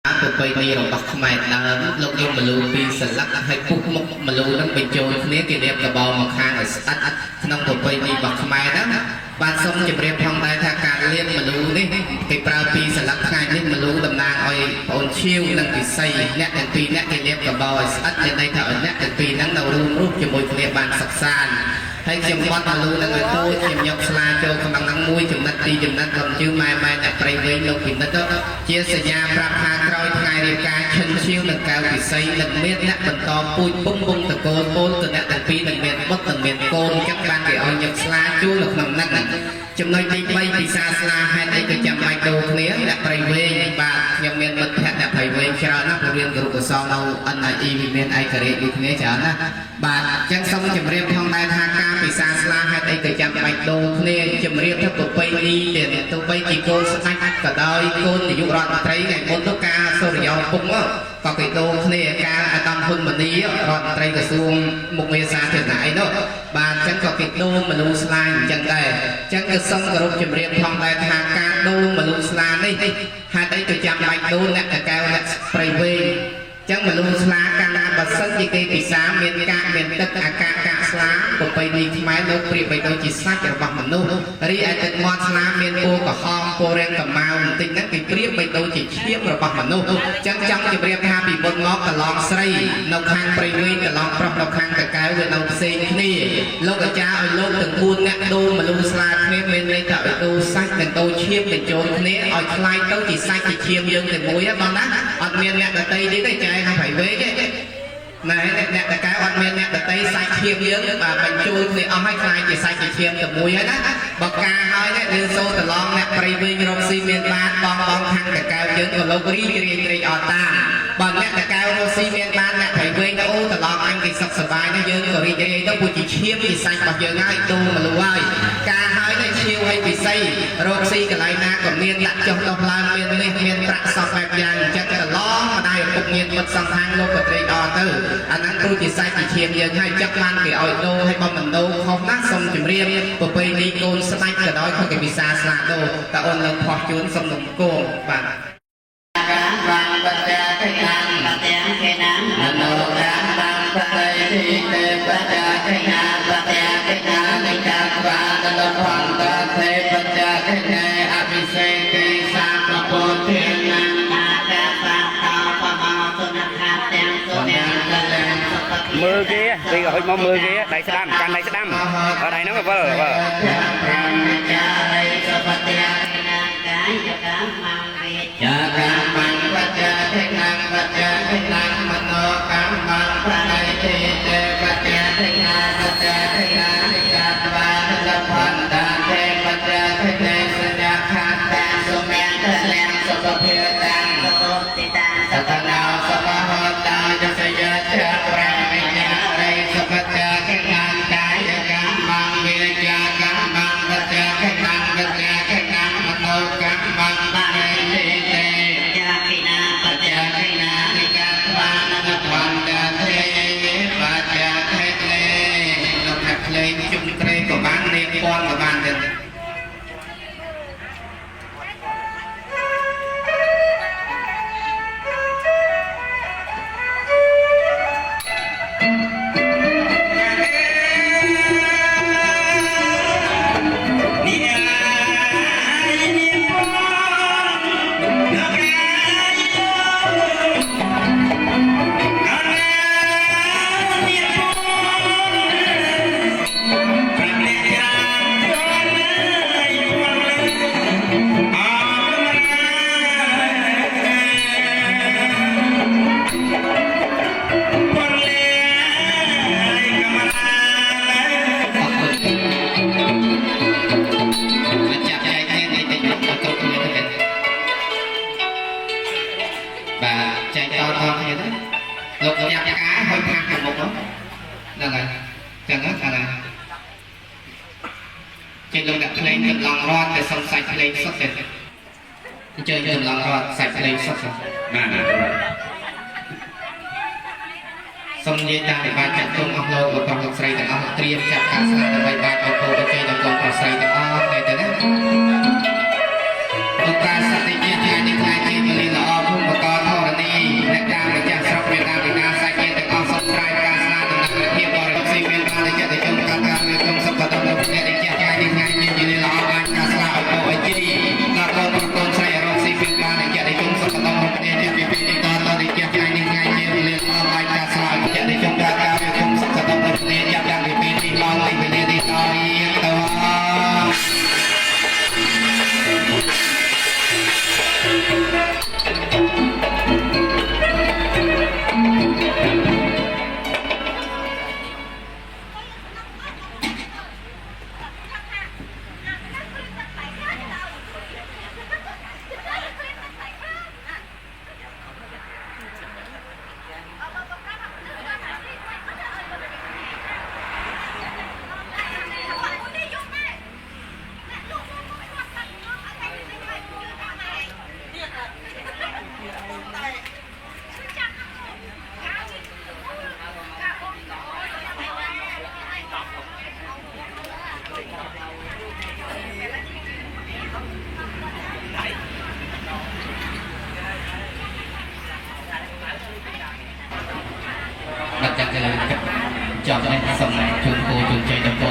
ប្រពៃណីរបស់ខ្មែរដើមលោកយកមលូពីសន្លឹកឲ្យពុកមុខមលូនឹងបញ្ចូលគ្នាគេរៀបកបោមកខាងឲ្យស្អិតក្នុងប្រពៃណីរបស់ខ្មែរហ្នឹងបាទសូមជម្រាបផងដែរថាការលៀបមលូនេះគេប្រើពីសន្លឹកថ្ងៃនេះមលូតំណាងឲ្យបងអូនឈៀវនិងពិសីអ្នកទាំងពីរអ្នកគេរៀបកបោឲ្យស្អិតមានន័យថាឲ្យអ្នកទាំងពីរហ្នឹងនៅរួមរស់ជាមួយគ្នាបានសិក្សាហើយខ្ញុំគាត់មលូនឹងឲ្យទូខ្ញុំយកស្លាចូលក្នុងហ្នឹងមួយចំណិតពីរចំណិតខ្ញុំជឿម៉ែអ្នកប្រៃវែងលោកពិនិត្យជាសញ្ញាប្រាប់ថាក្រោយថ្ងៃរៀបការឈិនឈៀវនិងកៅពិសីនឹងមានអ្នកបន្តពូជពងវងតកូលពលទៅអ្នកទាំងពីរនឹងមានបុត្រនិងមានកូនចឹងបានគេឲ្យយកស្លាចូលនៅក្នុងហ្នឹងចំណុចទី3ពិសាស្លាហេតុអីក៏ចាំបាច់ដូរគ្នាអ្នកប្រៃវែងបាទខ្ញុំមានមិត្តភក្តិអ្នកប្រៃវែងច្រើនណាស់រៀនគ្រូកសលនៅ NIE វាមានឯករាជ្យដូចគ្នាច្រើនណាស់បាទចឹងសូមជម្រាបផងដែរថាការពិសាស្លាហេតុអីក៏ចាំបាច់ដូរគ្នាជម្រាបថាប្រពៃណីទៀតទោះបីជាកូនស្ដេចក៏ដោយកូននាយករដ្ឋមន្ត្រីថ្ងៃមុនទៅការសូរិយោពុកក៏គេដូរគ្នាការអាដាមហ៊ុនម៉ាណីរដ្ឋមន្ត្រីក្រសួងមុខងារសាធារណៈអីនោះបាទចឹងក៏គេដូរមនុស្សស្លាអញ្ចឹងដែរចឹងគឺសូមគោរពជម្រាបផងដែរថាការដូរមនុស្សស្លានេះហេតុអីក៏ចាំបាច់ដូរអ្នកតកែវអ្នកប្រៃវែងចឹងមនុស្សស្លាកាលណាបើសិនជាគេពិសាមានកាកមានទឹកអាកាកស្លាប្រពៃណីខ្មែរនៅប្រៀបបីដូចជាសាច់របស់មនុស្សរីឯទឹកមាត់ស្លាមានពណ៌ក្រហមពណ៌រាងកម្ៅបន្តិចហ្នឹងគេប្រៀបបីដូចជាឈាមរបស់មនុស្សចឹងចង់ជម្រាបថាពីមុនមកកន្លងស្រីនៅខាងព្រៃវែងកន្លងប្រុសនៅខាងតកែវវានៅផ្សេងគ្នាលោកអាចារ្យឲ្យលោកទាំង4អ្នកដូរមនុស្សស្លាគ្នាមានន័យថាឲ្យដូរសាច់និងដូរឈាមបញ្ចូលគ្នាឲ្យคล้ายទៅជាសាច់ជាឈាមយើងតែមួយហ្នឹងបងណាអត់មានអ្នកដតីទៀតទេចែកឲ្យប្រៃវែងទេណែអ្នកតកែអត់មានអ្នកដតីសាច់ឈាមយើងបាទបញ្ចូលគ្នាអស់ឲ្យคล้ายជាសាច់ជាឈាមតែមួយហើយណាបើការហើយនេះសូត្រឡងអ្នកប្រៃវែងរកស៊ីមានបានបងខាងតកែយើងក៏លោករីករាយអត់តាមបើអ្នកតកែរកស៊ីមានបានអ្នកប្រៃវែងទៅអូតឡងអញគេសុខសប្បាយណាយើងក៏រីករាយទៅពួកជាឈាមជាសាច់របស់យើងហើយទូមលូហើយការហើយនេះឈាមឲ្យពិសីរកស៊ីកន្លែងណាក៏មានដាក់ចុះដោះឡើងមាននេះមានប្រាក់សពបែបយ៉ាងអញ្ចឹងតឡងម្ដាយឪពុកមានមិត្តសង្ខាងលោកក៏ត្រេកអរទៅអាហ្នឹងព្រោះជាសាច់ជាឈាមយើងហើយចឹកបានគេឲ្យដូរឲ្យបំមិនដូរខុសណាស់សូមជម្រាបប្រពៃណីកូនស្ដេចក៏ដោយខុសគេពិសាស្លាដូរតើអូនលើផោះជូនសូមនំគោបាទការបានបច្ចៈកញ្ញាបច្ចៈកញ្ញាអនុរាមបានបច្ច័យទីទេបច្ចៈកញ្ញាបច្ចៈកញ្ញានៃការបានដល់ផនតទេបច្ចៈកញ្ញាអភិសេកទេសាប្រពោធានាតាកាសាតោបមោសុនខាទាំងសុញាកលែងមើលគេពីក៏ហុចមកមើលគេដៃស្ដាំកាន់ដៃស្ដាំអត់ដៃហ្នឹងបើចាកម្មังปัจจาเทนังปัจจาเทนังมโนกรรมังปะไนติเตปัจจาเทนาปัจจาเทนานิกาตวาละพันตาเทปัจจาเทเนสัญญาขันตังสุเมตะแลงสุภเพตังสุปติตังสัตนาสมหตาจะสยะจะปรามิญาไรสุปัจจาเทนังกายกรรมังเวจากรรมังปัจจาเทนังปัจจาเทนังมโนกรรมังปะไนติวันดาเทปัจจาเทเลนกหักเลยจุ่มเตรกับบ้านเลี้ยงป้อนกับบ้านเดินលោកយ៉ាប់ការហើយខាងខាងមុខហ្នឹងហើយចឹងហ្នឹងអាណាចេញលោកដាក់ភ្លេងកន្លងរត់តែសុំសាច់ភ្លេងសុទ្ធទេជើញកន្លងរត់សាច់ភ្លេងសុទ្ធបាទសូមនិយាយតាមវិបាកចាត់ទុំអស់លោកលោកប្រុសលោកស្រីទាំងអស់ត្រៀមចាត់ការស្លាប់ដើម្បីបាច់ឲ្យគោទៅជ័យដល់កូនប្រុសស្រីទាំងអស់គ្នាទៅណាលោកការសន្តិជាថ្ងៃនេះថ្ងៃទីវេលាល្អភូមិបកធ ចប់នេះសូមជូនពរជូនជ័យដល់